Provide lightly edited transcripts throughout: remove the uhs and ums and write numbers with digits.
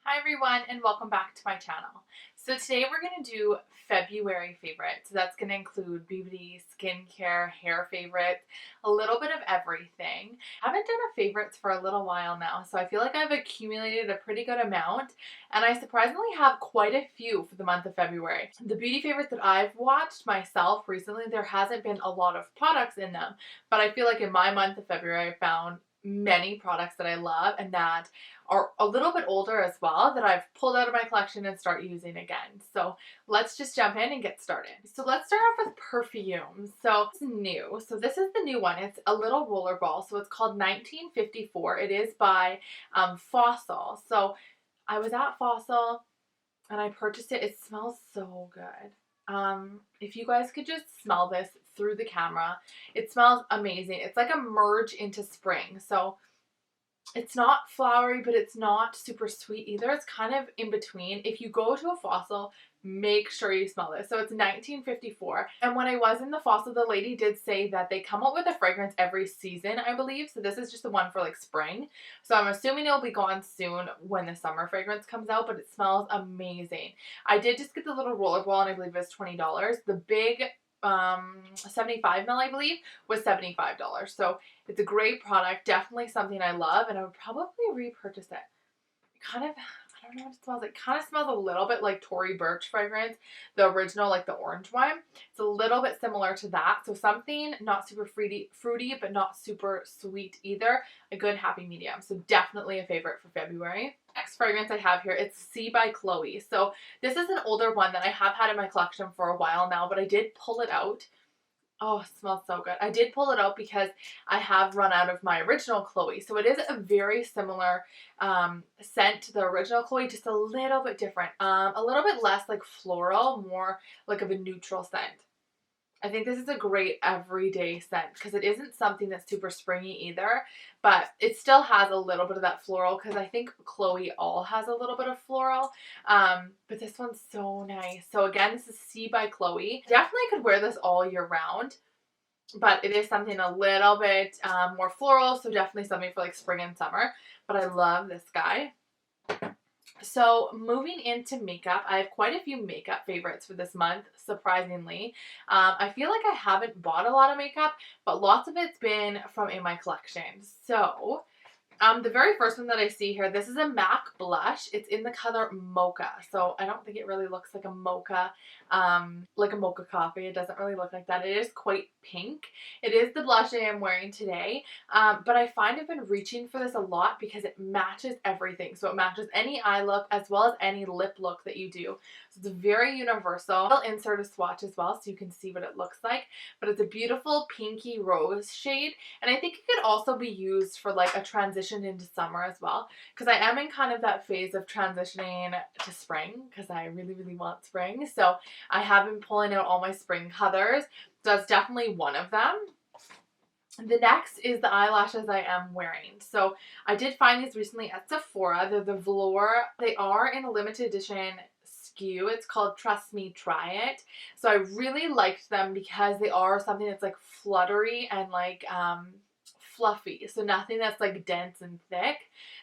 Hi everyone and welcome back to my channel. So today we're going to do February favorites. So that's going to include beauty, skincare, hair favorites, a little bit of everything. I haven't done a favorites for a little while now, so I feel like I've accumulated a pretty good amount, and I surprisingly have quite a few for the month of February. The beauty favorites that I've watched myself recently, there hasn't been a lot of products in them, but I feel like in my month of February I found many products that I love and that are a little bit older as well that I've pulled out of my collection and start using again. So let's just jump in and get started. So let's start off with perfume. So it's new. So this is the new one. It's a little roller ball. So it's called 1954. It is by Fossil. So I was at Fossil and I purchased it. It smells so good. If you guys could just smell this through the camera, it smells amazing. It's like a merge into spring. So it's not flowery, but it's not super sweet either. It's kind of in between. If you go to a Fossil, make sure you smell this. So it's 1954. And when I was in the Fossil, the lady did say that they come out with a fragrance every season, I believe. So this is just the one for like spring. So I'm assuming it'll be gone soon when the summer fragrance comes out, but it smells amazing. I did just get the little roller ball and I believe it was $20. The big 75 ml I believe was $75. So it's a great product, definitely something I love, and I would probably repurchase it. Kind of, I don't know what it smells like. Kind of smells a little bit like Tory Burch fragrance, the original, like the orange one. It's a little bit similar to that. So something not super fruity, but not super sweet either. A good happy medium. So definitely a favorite for February. Next fragrance I have here, it's C by Chloe. So this is an older one that I have had in my collection for a while now, but I did pull it out. Oh, it smells so good. I did pull it out because I have run out of my original Chloe. So it is a very similar scent to the original Chloe, just a little bit different. A little bit less like floral, more like of a neutral scent. I think this is a great everyday scent because it isn't something that's super springy either, but it still has a little bit of that floral because I think Chloe all has a little bit of floral, but this one's so nice. So again, this is C by Chloe. Definitely could wear this all year round, but it is something a little bit more floral, so definitely something for like spring and summer, but I love this guy. So moving into makeup, I have quite a few makeup favorites for this month, surprisingly. I feel like I haven't bought a lot of makeup, but lots of it's been from in my collection. So the very first one that I see here, this is a MAC blush. It's in the color Mocha. So I don't think it really looks like a mocha coffee. It doesn't really look like that. It is quite pink. It is the blush I am wearing today. But I find I've been reaching for this a lot because it matches everything. So it matches any eye look as well as any lip look that you do. So it's very universal. I'll insert a swatch as well so you can see what it looks like. But it's a beautiful pinky rose shade. And I think it could also be used for like a transition into summer as well, because I am in kind of that phase of transitioning to spring because I really, really want spring. So I have been pulling out all my spring colors. So that's definitely one of them. The next is the eyelashes I am wearing. So I did find these recently at Sephora. They're the Velour. They are in a limited edition SKU. It's called Trust Me, Try It. So I really liked them because they are something that's like fluttery and like fluffy. So nothing that's like dense and thick.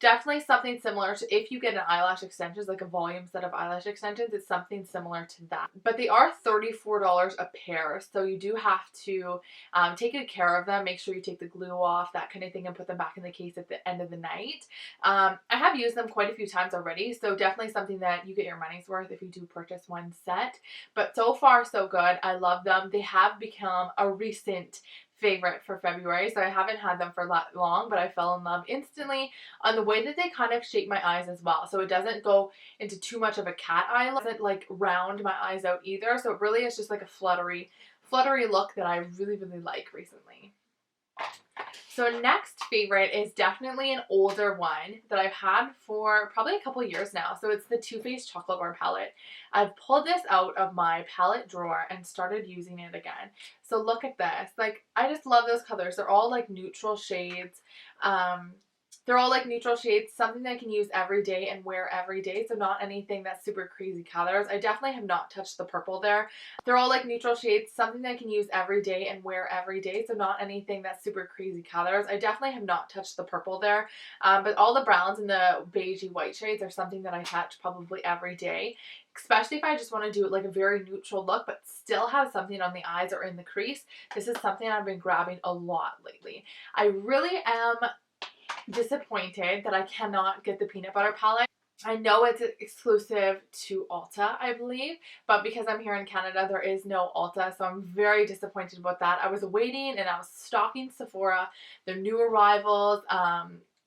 Definitely something similar to if you get an eyelash extensions, like a volume set of eyelash extensions, it's something similar to that. But they are $34 a pair. So you do have to take good care of them. Make sure you take the glue off, that kind of thing, and put them back in the case at the end of the night. I have used them quite a few times already. So definitely something that you get your money's worth if you do purchase one set. But so far so good. I love them. They have become a recent favorite for February, so I haven't had them for that long, but I fell in love instantly on the way that they kind of shape my eyes as well. So it doesn't go into too much of a cat eye look, it doesn't like round my eyes out either. So it really is just like a fluttery look that I really, really like recently. So next favorite is definitely an older one that I've had for probably a couple years now. So it's the Too Faced Chocolate Bar palette. I've pulled this out of my palette drawer and started using it again. So look at this. Like, I just love those colors. They're all like neutral shades. They're all like neutral shades, something that I can use every day and wear every day, so not anything that's super crazy colors. I definitely have not touched the purple there. They're all like neutral shades, something that I can use every day and wear every day, so not anything that's super crazy colors. I definitely have not touched the purple there, but all the browns and the beigey white shades are something that I touch probably every day, especially if I just want to do like a very neutral look but still have something on the eyes or in the crease. This is something I've been grabbing a lot lately. I really am disappointed that I cannot get the peanut butter palette. I know it's exclusive to Ulta, I believe, but because I'm here in Canada, there is no Ulta, so I'm very disappointed about that. I was waiting and I was stalking Sephora, their new arrivals,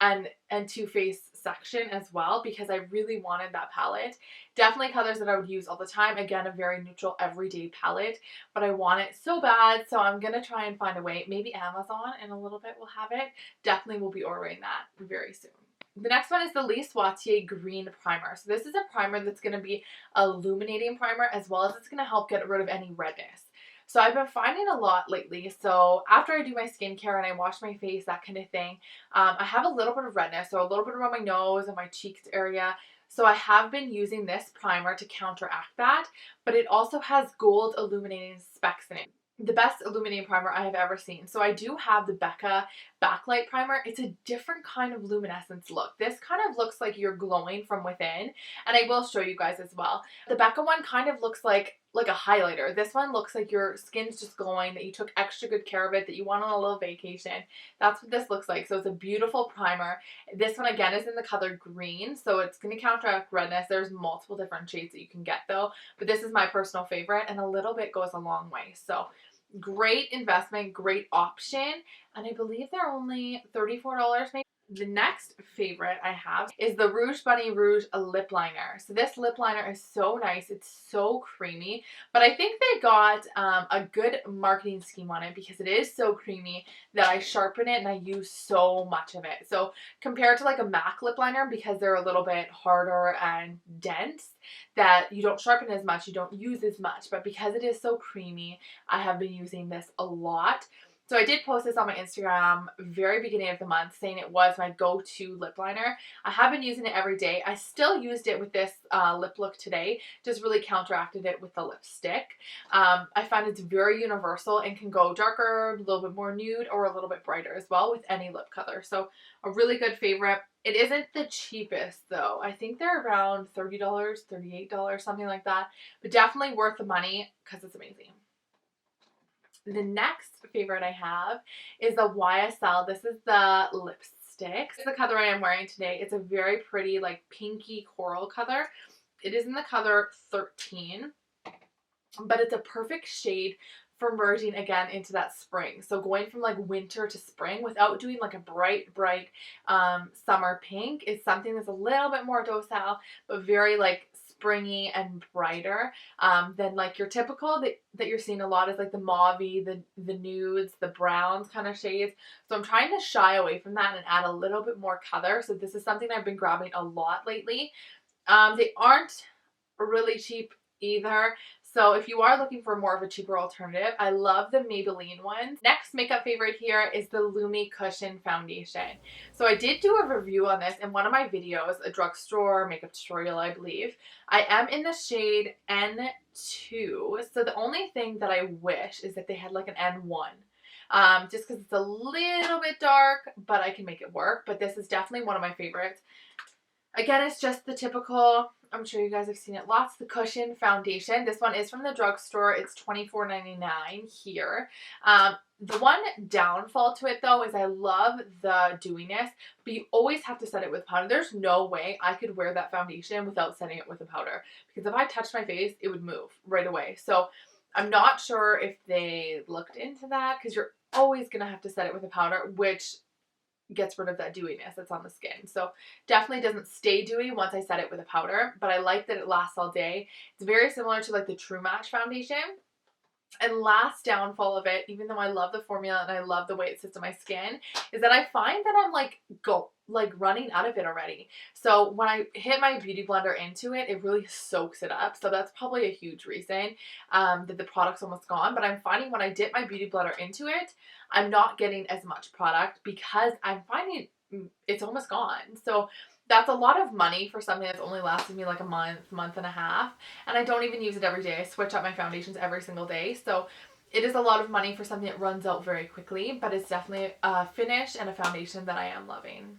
and Too Faced section as well, because I really wanted that palette. Definitely colors that I would use all the time. Again, a very neutral everyday palette, but I want it so bad, so I'm gonna try and find a way. Maybe Amazon in a little bit will have it. Definitely will be ordering that very soon. The next one is the Lee Swatier Green Primer. So this is a primer that's going to be illuminating primer, as well as it's going to help get rid of any redness. So I've been finding a lot lately. So after I do my skincare and I wash my face, that kind of thing, I have a little bit of redness, so a little bit around my nose and my cheeks area. So I have been using this primer to counteract that, but it also has gold illuminating specks in it. The best illuminating primer I have ever seen. So I do have the Becca Backlight Primer. It's a different kind of luminescence look. This kind of looks like you're glowing from within, and I will show you guys as well. The Becca one kind of looks like a highlighter. This one looks like your skin's just glowing, that you took extra good care of it, that you went on a little vacation. That's what this looks like. So it's a beautiful primer. This one again is in the color green, so it's going to counteract redness. There's multiple different shades that you can get though, but this is my personal favorite, and a little bit goes a long way. So great investment, great option, and I believe they're only $34 maybe. The next favorite I have is the Rouge Bunny Rouge lip liner. So this lip liner is so nice. It's so creamy, but I think they got a good marketing scheme on it, because it is so creamy that I sharpen it and I use so much of it. So compared to like a MAC lip liner, because they're a little bit harder and dense, that you don't sharpen as much, you don't use as much, but because it is so creamy, I have been using this a lot. So I did post this on my Instagram very beginning of the month, saying it was my go-to lip liner. I have been using it every day. I still used it with this lip look today, just really counteracted it with the lipstick. I find it's very universal and can go darker, a little bit more nude, or a little bit brighter as well with any lip color. So a really good favorite. It isn't the cheapest though. I think they're around $30, $38, something like that, but definitely worth the money because it's amazing. The next favorite I have is the YSL. This is the lipstick. This is the color I am wearing today. It's a very pretty like pinky coral color. It is in the color 13, but it's a perfect shade for merging again into that spring. So going from like winter to spring without doing like a bright summer pink is something that's a little bit more docile, but very like springy and brighter than like your typical that you're seeing a lot is like the mauvey, the nudes, the browns kind of shades. So I'm trying to shy away from that and add a little bit more color. So this is something I've been grabbing a lot lately. They aren't really cheap either. So if you are looking for more of a cheaper alternative, I love the Maybelline ones. Next makeup favorite here is the Lumi Cushion Foundation. So I did do a review on this in one of my videos, a drugstore makeup tutorial, I believe. I am in the shade N2. So the only thing that I wish is that they had like an N1. Just because it's a little bit dark, but I can make it work. But this is definitely one of my favorites. Again, it's just the typical, I'm sure you guys have seen it lots, the Cushion Foundation. This one is from the drugstore. It's $24.99 here. The one downfall to it, though, is I love the dewiness, but you always have to set it with powder. There's no way I could wear that foundation without setting it with a powder, because if I touched my face, it would move right away. So I'm not sure if they looked into that, because you're always going to have to set it with a powder, which gets rid of that dewiness that's on the skin. So definitely doesn't stay dewy once I set it with a powder, but I like that it lasts all day. It's very similar to like the True Match foundation. And last downfall of it, even though I love the formula and I love the way it sits on my skin, is that I find that I'm like running out of it already. So when I hit my beauty blender into it, it really soaks it up. So that's probably a huge reason that the product's almost gone. But I'm finding when I dip my beauty blender into it, I'm not getting as much product, because I'm finding it's almost gone. So that's a lot of money for something that's only lasted me like a month and a half. And I don't even use it every day. I switch up my foundations every single day. So it is a lot of money for something that runs out very quickly, but it's definitely a finish and a foundation that I am loving.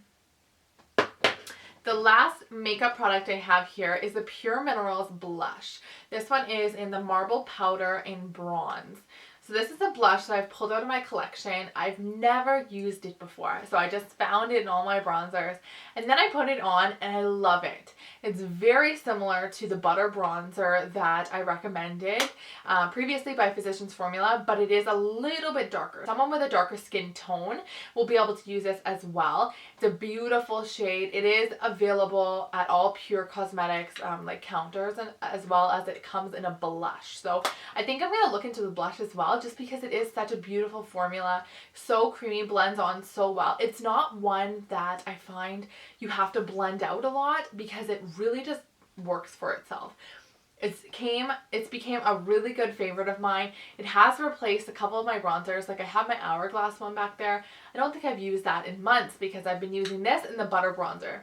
The last makeup product I have here is the Pure Minerals blush. This one is in the Marble Powder in Bronze. So this is a blush that I've pulled out of my collection. I've never used it before. So I just found it in all my bronzers and then I put it on and I love it. It's very similar to the Butter Bronzer that I recommended previously by Physicians Formula, but it is a little bit darker. Someone with a darker skin tone will be able to use this as well. It's a beautiful shade. It is available at all Pure Cosmetics like counters, and as well as it comes in a blush. So I think I'm going to look into the blush as well, just because it is such a beautiful formula. So creamy, blends on so well. It's not one that I find you have to blend out a lot because it really just works for itself. It's became a really good favorite of mine. It has replaced a couple of my bronzers. Like I have my Hourglass one back there. I don't think I've used that in months because I've been using this and the Butter Bronzer.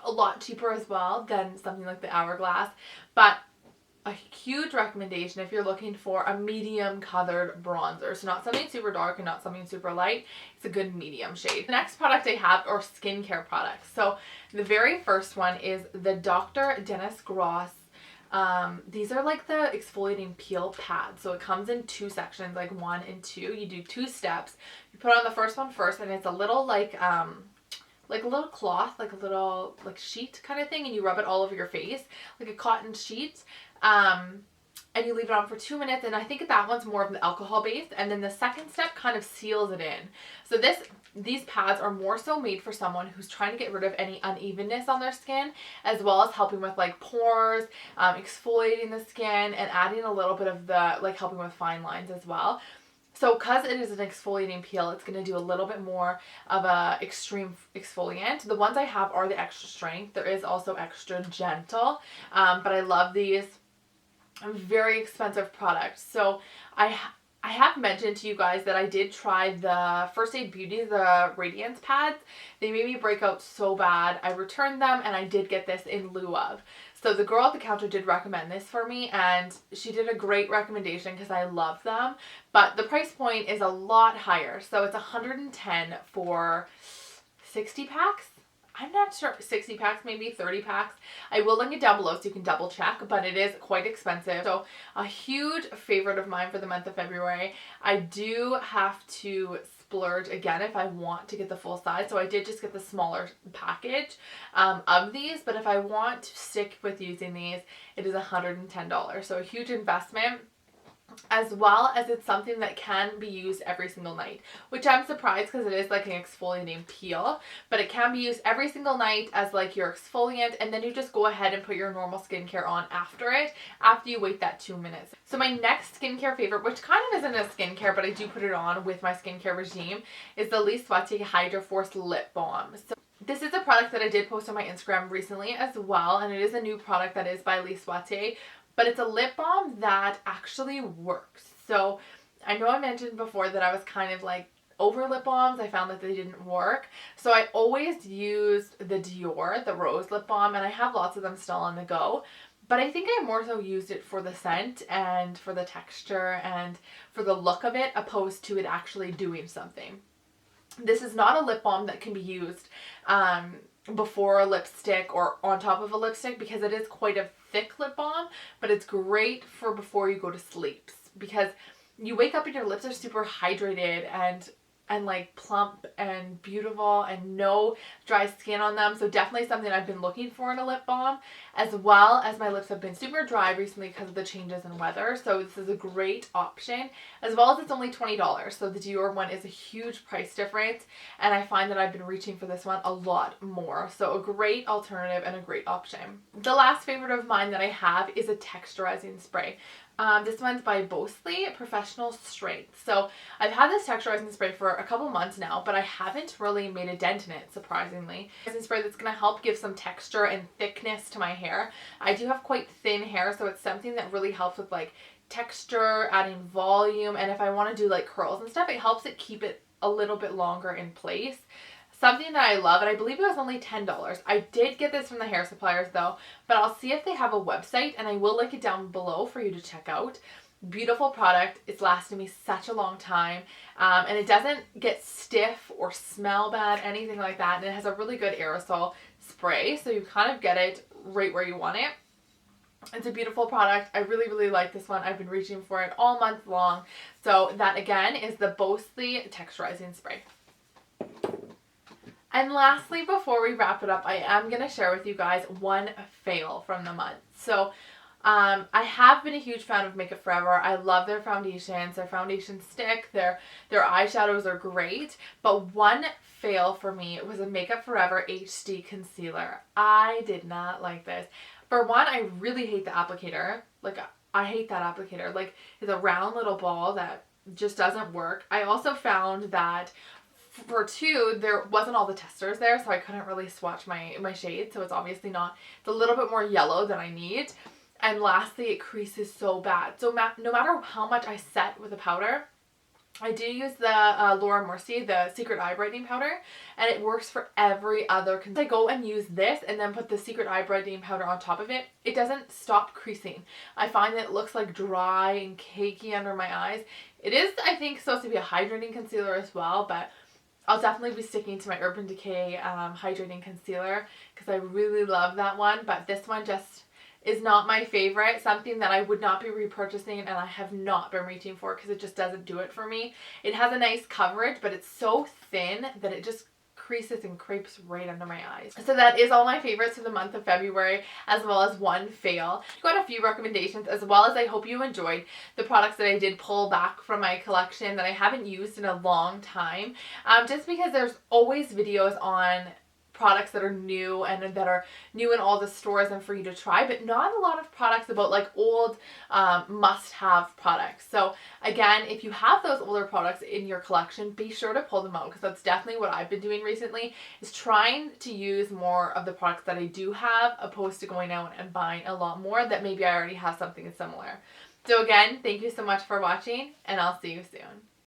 A lot cheaper as well than something like the Hourglass, but a huge recommendation if you're looking for a medium colored bronzer. So not something super dark and not something super light. It's a good medium shade. The next product I have are skincare products. So the very first one is the Dr. Dennis Gross. These are like the exfoliating peel pads. So it comes in two sections, like 1 and 2. You do 2 steps. You put on the first one first, and it's a little like a little cloth, like a little like sheet kind of thing, and you rub it all over your face like a cotton sheet. And you leave it on for 2 minutes, and I think that one's more of the alcohol based, and then the second step kind of seals it in. So these pads are more so made for someone who's trying to get rid of any unevenness on their skin, as well as helping with like pores, exfoliating the skin, and adding a little bit of the like helping with fine lines as well. So because it is an exfoliating peel, it's going to do a little bit more of a extreme exfoliant. The ones I have are the extra strength. There is also extra gentle, but I love these. Very expensive product. So I have mentioned to you guys that I did try the First Aid Beauty, the Radiance pads. They made me break out so bad. I returned them and I did get this in lieu of. So the girl at the counter did recommend this for me, and she did a great recommendation because I love them. But the price point is a lot higher. So it's $110 for 60 packs. I'm not sure, 60 packs, maybe 30 packs. I will link it down below so you can double check, but it is quite expensive. So a huge favorite of mine for the month of February. I do have to splurge again if I want to get the full size. So I did just get the smaller package of these, but if I want to stick with using these, it is $110. So a huge investment. As well as it's something that can be used every single night, which I'm surprised because it is like an exfoliating peel, but it can be used every single night as like your exfoliant, and then you just go ahead and put your normal skincare on after you wait that 2 minutes. So my next skincare favorite, which kind of isn't a skincare, but I do put it on with my skincare regime, is the Lise Watier Hydra Force Lip Balm. So this is a product that I did post on my Instagram recently as well, and it is a new product that is by Lise Watier. But it's a lip balm that actually works. So I know I mentioned before that I was kind of like over lip balms. I found that they didn't work. So I always used the Dior, the Rose lip balm, and I have lots of them still on the go. But I think I more so used it for the scent and for the texture and for the look of it, opposed to it actually doing something. This is not a lip balm that can be used before a lipstick or on top of a lipstick, because it is quite a thick lip balm, but it's great for before you go to sleep, because you wake up and your lips are super hydrated and like plump and beautiful and no dry skin on them. So definitely something I've been looking for in a lip balm, as well as my lips have been super dry recently because of the changes in weather. So this is a great option, as well as it's only $20. So the Dior one is a huge price difference, and I find that I've been reaching for this one a lot more. So a great alternative and a great option. The last favorite of mine that I have is a texturizing spray. This one's by Bosley Professional Strength. So I've had this texturizing spray for a couple months now, but I haven't really made a dent in it, surprisingly. It's a spray that's going to help give some texture and thickness to my hair. I do have quite thin hair, so it's something that really helps with like texture, adding volume, and if I want to do like curls and stuff, it helps it keep it a little bit longer in place. something that I love, and I believe it was only $10. I did get this from the hair suppliers though, but I'll see if they have a website, and I will link it down below for you to check out. Beautiful product. It's lasted me such a long time, and it doesn't get stiff or smell bad, anything like that, and it has a really good aerosol spray, so you kind of get it right where you want it. It's a beautiful product. I really, really like this one. I've been reaching for it all month long. So that again is the Bosley Texturizing Spray. And lastly, before we wrap it up, I am going to share with you guys one fail from the month. So I have been a huge fan of Makeup Forever. I love their foundations. Their foundations stick. Their eyeshadows are great. But one fail for me was a Makeup Forever HD concealer. I did not like this. For one, I really hate the applicator. Like, I hate that applicator. Like, it's a round little ball that just doesn't work. I also found that for two, there wasn't all the testers there, so I couldn't really swatch my shade. So it's obviously not, it's a little bit more yellow than I need. And lastly, it creases so bad. So no matter how much I set with a powder, I do use the Laura Mercier, the Secret Eye Brightening Powder, and it works for every other. I go and use this and then put the Secret Eye Brightening Powder on top of it. It doesn't stop creasing. I find that it looks like dry and cakey under my eyes. It is, I think, supposed to be a hydrating concealer as well, but I'll definitely be sticking to my Urban Decay hydrating concealer because I really love that one, but this one just is not my favorite, something that I would not be repurchasing, and I have not been reaching for because it just doesn't do it for me. It has a nice coverage, but it's so thin that it just creases and crepes right under my eyes. So that is all my favorites for the month of February, as well as one fail. Got a few recommendations, as well as I hope you enjoyed the products that I did pull back from my collection that I haven't used in a long time, just because there's always videos on products that are new and that are new in all the stores and for you to try, but not a lot of products about like old must-have products. So again, if you have those older products in your collection, be sure to pull them out, because that's definitely what I've been doing recently, is trying to use more of the products that I do have, opposed to going out and buying a lot more that maybe I already have something similar. So again, thank you so much for watching, and I'll see you soon.